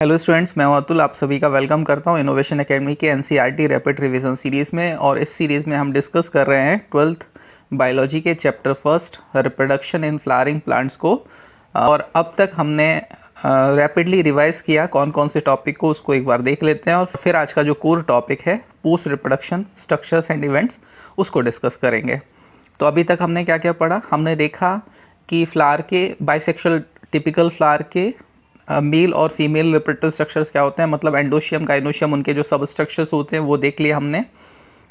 Hello students, मैं हूं अतुल। आप सभी का वेलकम करता हूं इनोवेशन एकेडमी के एनसीईआरटी रैपिड रिवीजन सीरीज़ में। और इस सीरीज़ में हम डिस्कस कर रहे हैं 12th बायोलॉजी के chapter first reproduction in flowering plants को। और अब तक हमने रैपिडली रिवाइज किया कौन कौन से टॉपिक को, उसको एक बार देख लेते हैं और फिर आज का जो कोर टॉपिक है post reproduction structures and events, उसको डिस्कस करेंगे। तो अभी तक हमने क्या क्या पढ़ा? हमने देखा कि फ्लावर के बाइसेक्सुअल टिपिकल फ्लावर के मेल और फीमेल रिप्रोडक्टिव स्ट्रक्चर्स क्या होते हैं, मतलब एंडोशियम गाइनोशियम, उनके जो सब स्ट्रक्चर्स होते हैं वो देख लिए हमने।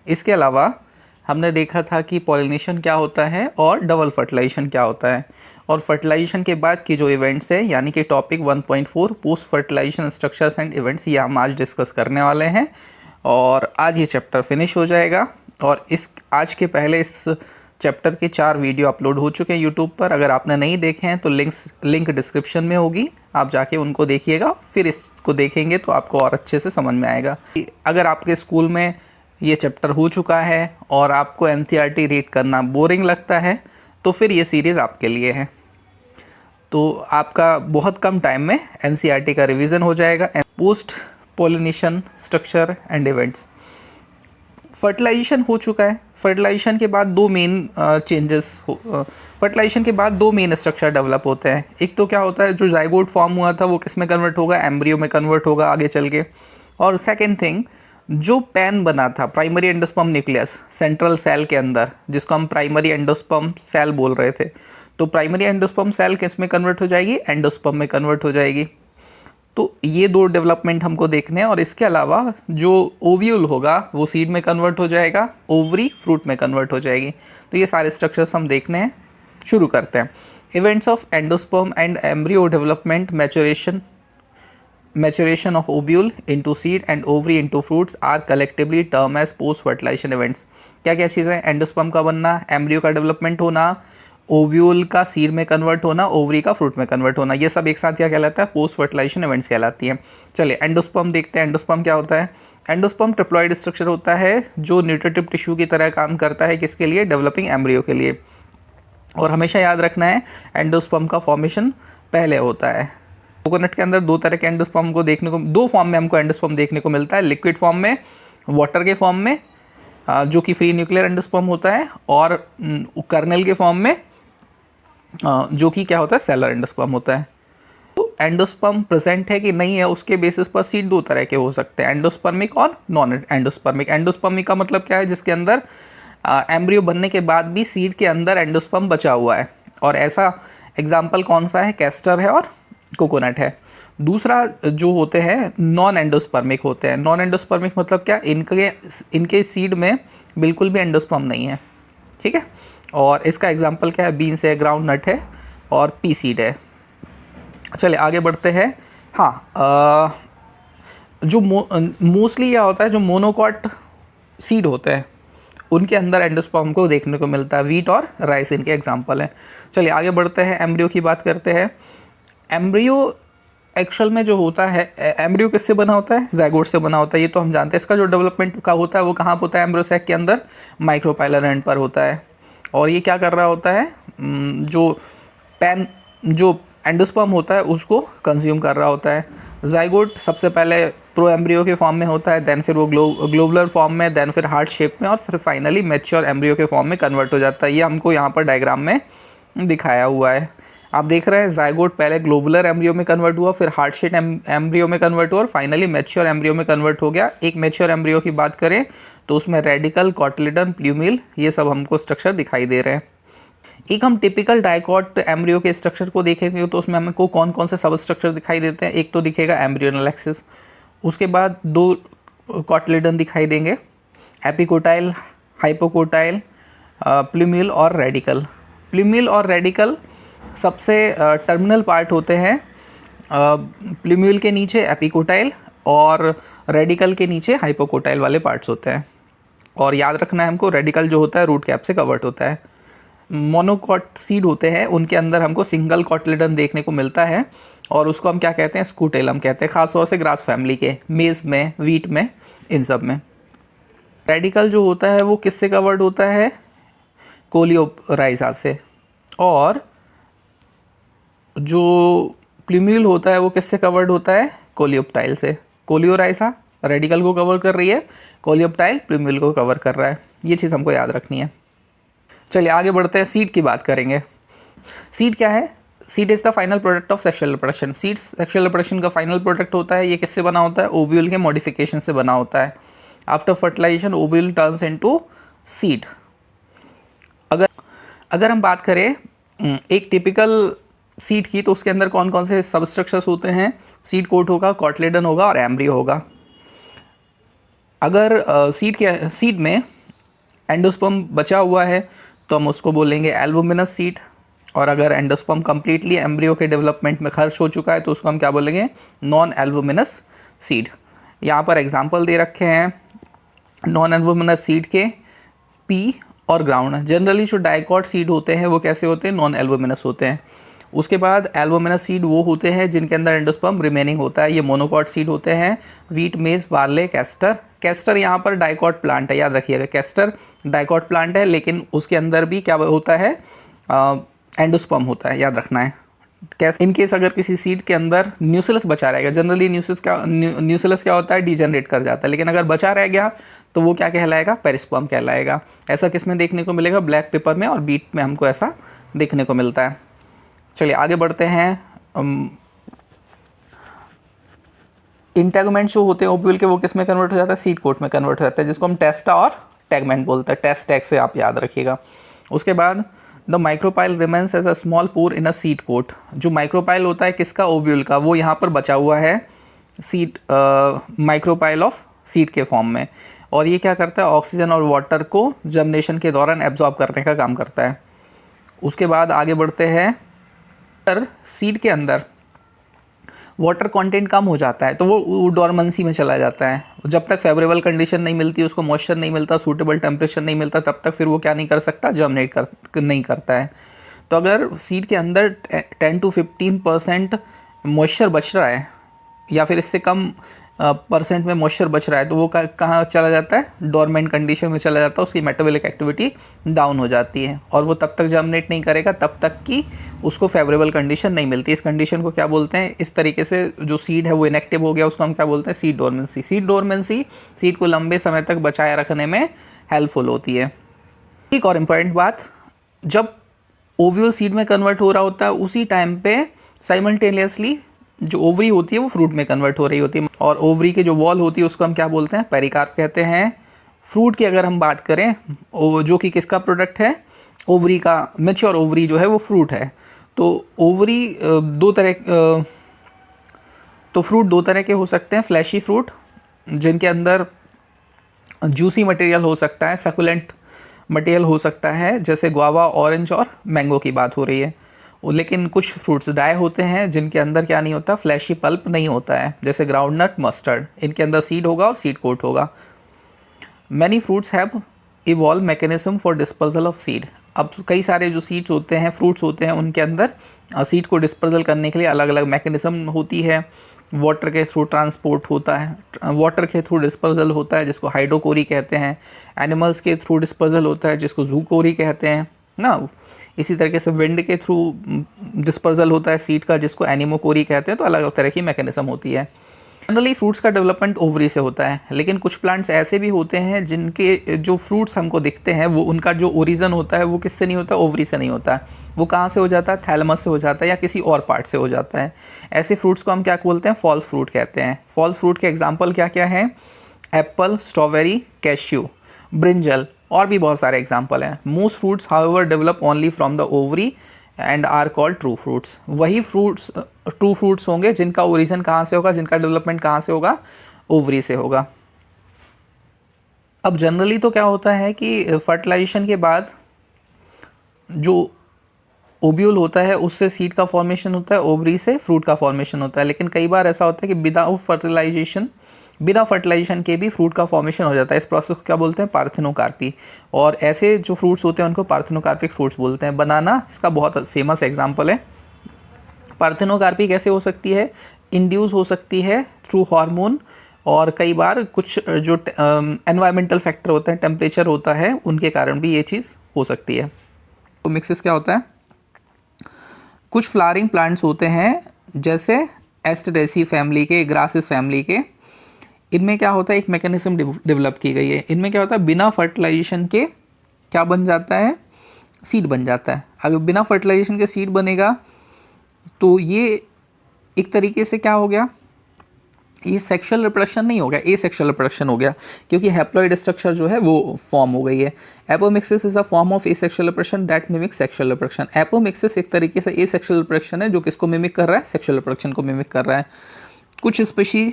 इसके अलावा हमने देखा था कि पॉलिनेशन क्या होता है और डबल फर्टिलाइजेशन क्या होता है। और फर्टिलाइजेशन के बाद की जो इवेंट्स है, यानी कि topic 1.4 post fertilization structures and events, ये हम आज डिस्कस करने वाले हैं। और आज ये चैप्टर फिनिश हो जाएगा। और इस आज के पहले इस चैप्टर के 4 वीडियो अपलोड हो चुके हैं यूट्यूब पर। अगर आपने नहीं देखे हैं तो लिंक डिस्क्रिप्शन में होगी, आप जाके उनको देखिएगा, फिर इसको देखेंगे तो आपको और अच्छे से समझ में आएगा। अगर आपके स्कूल में ये चैप्टर हो चुका है और आपको एनसीईआरटी रीड करना बोरिंग लगता है तो फिर ये सीरीज़ आपके लिए है। तो आपका बहुत कम टाइम में एनसीईआरटी का रिवीजन हो जाएगा। Post pollination structure and events, fertilization हो चुका है। फर्टिलाइजेशन के बाद दो मेन फर्टिलाइजेशन के बाद दो मेन स्ट्रक्चर डेवलप होते हैं। एक तो क्या होता है, जो जाइगोट फॉर्म हुआ था वो किस में कन्वर्ट होगा, एम्ब्रियो में कन्वर्ट होगा आगे चल के। और सेकेंड थिंग, जो पैन बना था primary endosperm nucleus central cell के अंदर, जिसको हम प्राइमरी एंडोस्पर्म सेल बोल रहे थे, तो प्राइमरी एंडोस्पर्म सेल किस में कन्वर्ट हो जाएगी, एंडोस्पर्म में कन्वर्ट हो जाएगी। तो ये दो डेवलपमेंट हमको देखने हैं। और इसके अलावा जो ओव्यूल होगा वो सीड में कन्वर्ट हो जाएगा, ओवरी फ्रूट में कन्वर्ट हो जाएगी। तो ये सारे स्ट्रक्चर्स हम देखने हैं। शुरू करते हैं। Events of endosperm and embryo development, maturation of ovule into seed and ovary into fruits are collectively term as post fertilization events. क्या क्या चीज़ें? एंडोस्पर्म का बनना, एम्ब्रियो का डेवलपमेंट होना, ओव्यूल का सीड में कन्वर्ट होना, ओवरी का फ्रूट में कन्वर्ट होना, ये सब एक साथ क्या कहलाता है, पोस्ट फर्टिलाइजेशन इवेंट्स कहलाती हैं। चलिए एंडोस्पर्म देखते हैं। एंडोस्पर्म क्या होता है? एंडोस्पर्म ट्रिप्लॉइड स्ट्रक्चर होता है जो न्यूट्रिटिव टिश्यू की तरह काम करता है। किसके लिए? डेवलपिंग एम्ब्रियो के लिए। और हमेशा याद रखना है एंडोस्पर्म का फॉर्मेशन पहले होता है। कोकोनट के अंदर दो तरह के एंडोस्पर्म को देखने को, दो फॉर्म में हमको एंडोस्पर्म देखने को मिलता है, लिक्विड फॉर्म में, वाटर के फॉर्म में जो कि फ्री न्यूक्लियर एंडोस्पर्म होता है, और कर्नेल के फॉर्म में जो कि क्या होता है, सेलर एंडोस्पर्म होता है। तो एंडोस्पर्म प्रेजेंट है कि नहीं है, उसके बेसिस पर सीड दो तरह के हो सकते हैं, एंडोस्पर्मिक और नॉन एंडोस्पर्मिक। एंडोस्पर्मिक का मतलब क्या है? जिसके अंदर एम्ब्रियो बनने के बाद भी सीड के अंदर एंडोस्पर्म बचा हुआ है। और ऐसा एग्जाम्पल कौन सा है? कैस्टर है और कोकोनट है। दूसरा जो होते हैं नॉन एंडोस्पर्मिक होते हैं। नॉन एंडोस्पर्मिक मतलब क्या? इनके सीड में बिल्कुल भी एंडोस्पर्म नहीं है। ठीक है। और इसका एग्जांपल क्या है? बीन्स है, ग्राउंड नट है और पी सीड है। चलिए आगे बढ़ते हैं। हाँ, जो मोस्टली क्या होता है, जो मोनोकॉट सीड होते हैं उनके अंदर एंडोस्पर्म को देखने को मिलता है। वीट और राइस इनके एग्जांपल हैं। चलिए आगे बढ़ते हैं, एम्ब्रियो की बात करते हैं। एम्ब्रियो एक्चुअल में जो होता है, एम्ब्रियो किससे बना होता है? ज़ाइगोट से बना होता है, ये तो हम जानते हैं। इसका जो डेवलपमेंट का होता है वो कहाँ होता है? एम्ब्रियो सैक के अंदर माइक्रोपाइलर एंड पर होता है। और ये क्या कर रहा होता है? जो एंडोस्पर्म होता है उसको कंज्यूम कर रहा होता है। ज़ाइगोट सबसे पहले प्रो एम्ब्रियो के फॉर्म में होता है, देन फिर वो ग्लोबुलर फॉर्म में, देन फिर हार्ट शेप में, और फिर फाइनली मैच्योर एम्ब्रियो के फॉर्म में कन्वर्ट हो जाता है। ये हमको यहाँ पर डायग्राम में दिखाया हुआ है। आप देख रहे हैं ज़ाइगोट पहले ग्लोबुलर एम्ब्रियो में कन्वर्ट हुआ, फिर हार्ट शेप एम्ब्रियो में कन्वर्ट हुआ और फाइनली मैच्योर एम्ब्रियो में कन्वर्ट हो गया। एक मैच्योर एम्ब्रियो की बात करें तो उसमें रेडिकल, कॉटिलिडन, प्लूमिल, ये सब हमको स्ट्रक्चर दिखाई दे रहे हैं। एक हम टिपिकल डाइकॉट एम्ब्रियो के स्ट्रक्चर को देखेंगे तो उसमें हमको कौन कौन से सब स्ट्रक्चर दिखाई देते हैं। एक तो दिखेगा एम्ब्रियोनल एक्सिस, उसके बाद दो कॉटिलिडन दिखाई देंगे, एपिकोटाइल, हाइपोकोटाइल, प्लूमिल और रेडिकल। प्लूमिल और रेडिकल सबसे टर्मिनल पार्ट होते हैं। प्लूमिल के नीचे एपिकोटाइल और रेडिकल के नीचे हाइपोकोटाइल वाले पार्ट्स होते हैं। और याद रखना है हमको, रेडिकल जो होता है रूट कैप से कवर्ड होता है। मोनोकॉट सीड होते हैं, उनके अंदर हमको सिंगल कॉटिलिडन देखने को मिलता है और उसको हम क्या कहते हैं? स्कूटेलम कहते हैं, खासतौर से ग्रास फैमिली के, मेज में, वीट में, इन सब में। रेडिकल जो होता है वो किससे कवर्ड होता है? कोलियोराइजा से। और जो प्लूम्यूल होता है वो किससे कवर्ड होता है? कोलियोप्टाइल से। कोलियोराइसा रेडिकल को कवर कर रही है, कोलियोप्टाइल प्लूम्यूल को कवर कर रहा है। ये चीज़ हमको याद रखनी है। चलिए आगे बढ़ते हैं, सीड की बात करेंगे। सीड क्या है? Seed is the final product of sexual reproduction. Seed sexual reproduction का फाइनल प्रोडक्ट होता है। ये किससे बना होता है? ओव्यूल के मॉडिफिकेशन से बना होता है। After fertilization ovule turns into seed. अगर हम बात करें एक टिपिकल सीड की, तो उसके अंदर कौन कौन से सबस्ट्रक्चर्स होते हैं? सीड कोट होगा, कॉटलेडन होगा और एम्ब्रियो होगा। अगर सीड में एंडोस्पर्म बचा हुआ है तो हम उसको बोलेंगे एल्बुमिनस सीड, और अगर एंडोस्पर्म कंप्लीटली एम्ब्रियो के डेवलपमेंट में खर्च हो चुका है तो उसको हम क्या बोलेंगे? Non albuminous seed. यहाँ पर एग्जांपल दे रखे हैं नॉन एल्बुमिनस सीड के, पी और ग्राउंड। जनरली जो डाइकॉट सीड होते हैं वो कैसे होते हैं? नॉन एल्बुमिनस होते हैं। उसके बाद एल्बुमिनस सीड वो होते हैं जिनके अंदर एंडोस्पर्म रिमेनिंग होता है, ये मोनोकॉट सीड होते हैं। वीट, मेज, बार्ले, कैस्टर। कैस्टर यहाँ पर डाइकॉट प्लांट है, याद रखिएगा, कैस्टर डाइकॉट प्लांट है, लेकिन उसके अंदर भी क्या होता है? एंडोस्पर्म होता है, याद रखना है। इन केस अगर किसी सीड के अंदर न्यूसिलस बचा रहेगा, जनरली न्यूसिलस क्या होता है? डिजेनरेट कर जाता है, लेकिन अगर बचा रह गया तो वो क्या कहलाएगा? पेरिस्पर्म कहलाएगा। ऐसा किस में देखने को मिलेगा? ब्लैक पेपर में और बीट में हमको ऐसा देखने को मिलता है। चलिए आगे बढ़ते हैं। इंटेगुमेंट जो होते हैं ओव्यूल के, वो किस में कन्वर्ट हो जाता है? सीड कोट में कन्वर्ट हो जाता है, जिसको हम टेस्टा और टैगमेंट बोलते हैं। टेस्ट टैग से आप याद रखिएगा। उसके बाद the micropyle remains as a small pore in a seed coat. जो माइक्रोपाइल होता है किसका? ओव्यूल का, वो यहाँ पर बचा हुआ है सीड, माइक्रोपाइल ऑफ सीड के फॉर्म में। और ये क्या करता है? ऑक्सीजन और वाटर को जर्मिनेशन के दौरान एब्जॉर्ब करने का काम करता है। उसके बाद आगे बढ़ते हैं, सीड के अंदर वाटर कंटेंट कम हो जाता है तो वो डॉर्मेंसी में चला जाता है। जब तक फेवरेबल कंडीशन नहीं मिलती, उसको मॉइस्चर नहीं मिलता, सूटेबल टेम्परेचर नहीं मिलता, तब तक फिर वो क्या नहीं कर सकता? जर्मिनेट नहीं करता है। तो अगर सीड के अंदर 10 to 15% मॉइस्चर बच रहा है या फिर इससे कम परसेंट में मॉइस्चर बच रहा है, तो वो कहाँ चला जाता है? डोरमेंट कंडीशन में चला जाता है। उसकी मेटाबॉलिक एक्टिविटी डाउन हो जाती है और वो तब तक जर्मिनेट नहीं करेगा तब तक कि उसको फेवरेबल कंडीशन नहीं मिलती। इस कंडीशन को क्या बोलते हैं? इस तरीके से जो सीड है वो इनएक्टिव हो गया, उसको हम क्या बोलते हैं? Seed dormancy. Seed dormancy seed को लंबे समय तक बचाए रखने में हेल्पफुल होती है। एक और इम्पॉर्टेंट बात, जब ओव्यूल सीड में कन्वर्ट हो रहा होता है उसी टाइम पे साइमल्टेनियसली जो ओवरी होती है वो फ्रूट में कन्वर्ट हो रही होती है, और ओवरी के जो वॉल होती है उसको हम क्या बोलते हैं? पेरिकार्प कहते हैं। फ्रूट की अगर हम बात करें, जो कि किसका प्रोडक्ट है? ओवरी का। मैच्योर ओवरी जो है वो फ्रूट है। तो ओवरी तो फ्रूट दो तरह के हो सकते हैं। फ्लैशी फ्रूट जिनके अंदर जूसी मटेरियल हो सकता है, सकुलेंट मटेरियल हो सकता है, जैसे गुआवा, ऑरेंज और मैंगो की बात हो रही है। लेकिन कुछ फ्रूट्स ड्राई होते हैं जिनके अंदर क्या नहीं होता? फ्लैशी पल्प नहीं होता है, जैसे ग्राउंडनट, मस्टर्ड। इनके अंदर सीड होगा और सीड कोट होगा। Many fruits have evolve mechanism for dispersal of seed. अब कई सारे जो सीड्स होते हैं, फ्रूट्स होते हैं, उनके अंदर सीड को डिस्पर्सल करने के लिए अलग अलग मैकेनिज्म होती है। वाटर के थ्रू ट्रांसपोर्ट होता है, वाटर के थ्रू डिस्पर्सल होता है जिसको हाइड्रोकोरी कहते हैं। एनिमल्स के थ्रू डिस्पर्सल होता है जिसको जूकोरी कहते हैं ना। इसी तरीके से विंड के थ्रू डिस्पर्सल होता है सीड का, जिसको एनिमोकोरी कहते हैं। तो अलग अलग तरह की मैकेनिज्म होती है। जनरली फ्रूट्स का डेवलपमेंट ओवरी से होता है, लेकिन कुछ प्लांट्स ऐसे भी होते हैं जिनके जो फ्रूट्स हमको दिखते हैं वो उनका जो ओरिजिन होता है वो किससे नहीं होता? ओवरी से नहीं होता है। वो कहाँ से हो जाता है? थैलेमस से हो जाता है या किसी और पार्ट से हो जाता है। ऐसे फ्रूट्स को हम क्या बोलते हैं? फॉल्स फ्रूट कहते हैं। फॉल्स फ्रूट के एग्जाम्पल क्या क्या हैं? एप्पल, स्ट्रॉबेरी, कैश्यू, ब्रिंजल, और भी बहुत सारे एग्जाम्पल हैं। Most fruits however develop only from the ovary and are called true fruits. वही फ्रूट्स ट्रू फ्रूट्स होंगे जिनका ओरिजिन कहाँ से होगा, जिनका डेवलपमेंट कहाँ से होगा? ओवरी से होगा। अब जनरली तो क्या होता है कि फर्टिलाइजेशन के बाद जो ओव्यूल होता है उससे सीड का फॉर्मेशन होता है, ओवरी से फ्रूट का फॉर्मेशन होता है। लेकिन कई बार ऐसा होता है कि बिना फर्टिलाइजेशन के भी फ्रूट का फॉर्मेशन हो जाता है। इस प्रोसेस को क्या बोलते हैं? पार्थेनोकार्पी। और ऐसे जो फ्रूट्स होते हैं उनको पार्थेनोकार्पिक फ्रूट्स बोलते हैं। बनाना इसका बहुत फेमस एग्जांपल है। पार्थेनोकार्पी कैसे हो सकती है? इंड्यूस हो सकती है थ्रू हार्मोन, और कई बार कुछ जो एनवायरमेंटल फैक्टर होते हैं, टेम्परेचर होता है, उनके कारण भी ये चीज़ हो सकती है। तो मिक्सिस क्या होता है? कुछ फ्लावरिंग प्लांट्स होते हैं जैसे एस्टेरेसी फैमिली के, ग्रासिस फैमिली के, इनमें क्या होता है, एक मैकेनिज्म डेवलप की गई है। इनमें क्या होता है, बिना फर्टिलाइजेशन के क्या बन जाता है, सीड बन जाता है। अगर बिना फर्टिलाइजेशन के सीड बनेगा तो ये एक तरीके से क्या हो गया, ये सेक्सुअल रिप्रोडक्शन नहीं हो गया, ए सेक्सुअल रिप्रोडक्शन हो गया, क्योंकि हैप्लॉइड स्ट्रक्चर जो है वो फॉर्म हो गई है। Apomixis is a form of A sexual reproduction that mimic sexual reproduction. Apomixis एक तरीके से ए सेक्सुअल रिप्रोडक्शन है जो किसको मिमिक कर रहा है, सेक्सुअल रिप्रोडक्शन को मिमिक कर रहा है। कुछ स्पेशी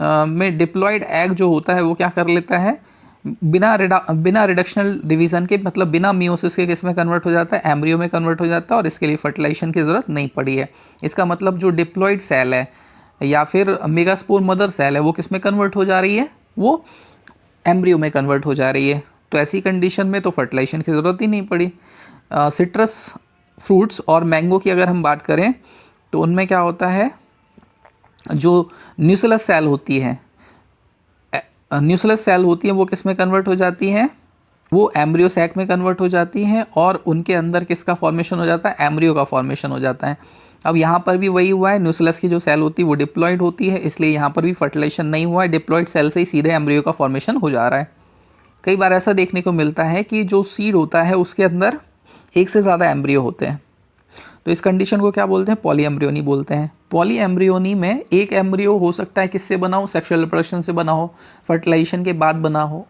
में डिप्लॉयड एग जो होता है वो क्या कर लेता है, बिना रिडक्शनल डिवीजन के, मतलब बिना मियोसिस के किस में कन्वर्ट हो जाता है, एम्ब्रियो में कन्वर्ट हो जाता है, और इसके लिए फर्टिलाइजेशन की ज़रूरत नहीं पड़ी है। इसका मतलब जो डिप्लॉयड सेल है या फिर मेगास्पोर मदर सेल है वो किस में कन्वर्ट हो जा रही है, वो एम्ब्रियो में कन्वर्ट हो जा रही है। तो ऐसी कंडीशन में तो फर्टिलाइजेशन की ज़रूरत ही नहीं पड़ी। सिट्रस फ्रूट्स और मैंगो की अगर हम बात करें तो उनमें क्या होता है, जो न्यूक्लियस सेल होती है, न्यूक्लियस सेल होती है वो किस में कन्वर्ट हो जाती हैं, वो एम्ब्रियो सैक में कन्वर्ट हो जाती हैं, और उनके अंदर किसका फॉर्मेशन हो जाता है, एम्ब्रियो का फॉर्मेशन हो जाता है। अब यहाँ पर भी वही हुआ है, न्यूक्लियस की जो सेल होती है वो डिप्लॉयड होती है, इसलिए यहाँ पर भी फर्टिलाइजेशन नहीं हुआ है, डिप्लॉयड सेल से ही सीधे एम्ब्रियो का फॉर्मेशन हो जा रहा है। कई बार ऐसा देखने को मिलता है कि जो सीड होता है उसके अंदर एक से ज़्यादा एम्ब्रियो होते हैं, तो इस कंडीशन को क्या बोलते हैं, पॉली एम्ब्रियोनी बोलते हैं। पॉली एम्ब्रियोनी में एक एम्ब्रियो हो सकता है किससे बना हो, सेक्सुअल रिप्रोडक्शन से बना हो, फर्टिलाइजेशन के बाद बना हो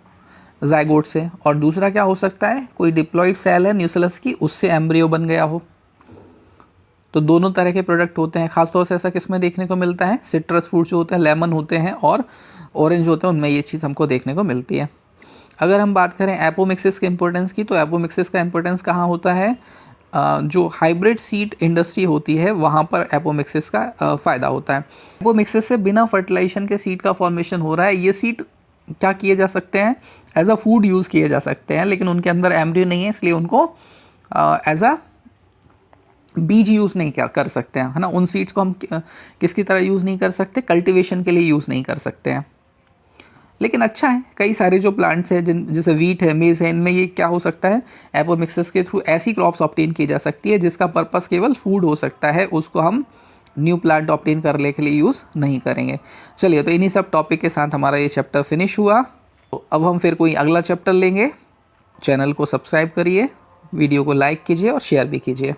जाइगोट से, और दूसरा क्या हो सकता है, कोई डिप्लॉयड सेल है न्यूक्लियस की, उससे एम्ब्रियो बन गया हो। तो दोनों तरह के प्रोडक्ट होते हैं। खासतौर से ऐसा किस में देखने को मिलता है, सिट्रस फ्रूट जो होते हैं, लेमन होते हैं और ऑरेंज होते हैं, उनमें ये चीज़ हमको देखने को मिलती है। अगर हम बात करें एपोमिक्सिस के इंपॉर्टेंस की, तो एपोमिक्सिस का इंपॉर्टेंस कहाँ होता है, जो हाइब्रिड सीड इंडस्ट्री होती है वहाँ पर एपोमिक्सिस का फ़ायदा होता है। एपोमिक्सिस से बिना फर्टिलाइजेशन के सीड का फॉर्मेशन हो रहा है। ये सीड क्या किए जा सकते हैं, एज अ फूड यूज़ किए जा सकते हैं, लेकिन उनके अंदर एम्ब्रियो नहीं है, इसलिए उनको एज अ बीज यूज़ नहीं कर सकते हैं, है ना। उन सीड्स को हम किसकी तरह यूज़ नहीं कर सकते, कल्टीवेशन के लिए यूज़ नहीं कर सकते हैं। लेकिन अच्छा है, कई सारे जो प्लांट्स हैं जैसे वीट है, मेज़ है, इनमें ये क्या हो सकता है, एपोमिक्सिस के थ्रू ऐसी क्रॉप्स ऑब्टेन की जा सकती है जिसका पर्पस केवल फूड हो सकता है, उसको हम न्यू प्लांट ऑब्टेन करने के लिए यूज़ नहीं करेंगे। चलिए, तो इन्हीं सब टॉपिक के साथ हमारा ये चैप्टर फिनिश हुआ। तो अब हम फिर कोई अगला चैप्टर लेंगे। चैनल को सब्सक्राइब करिए, वीडियो को लाइक कीजिए और शेयर भी कीजिए।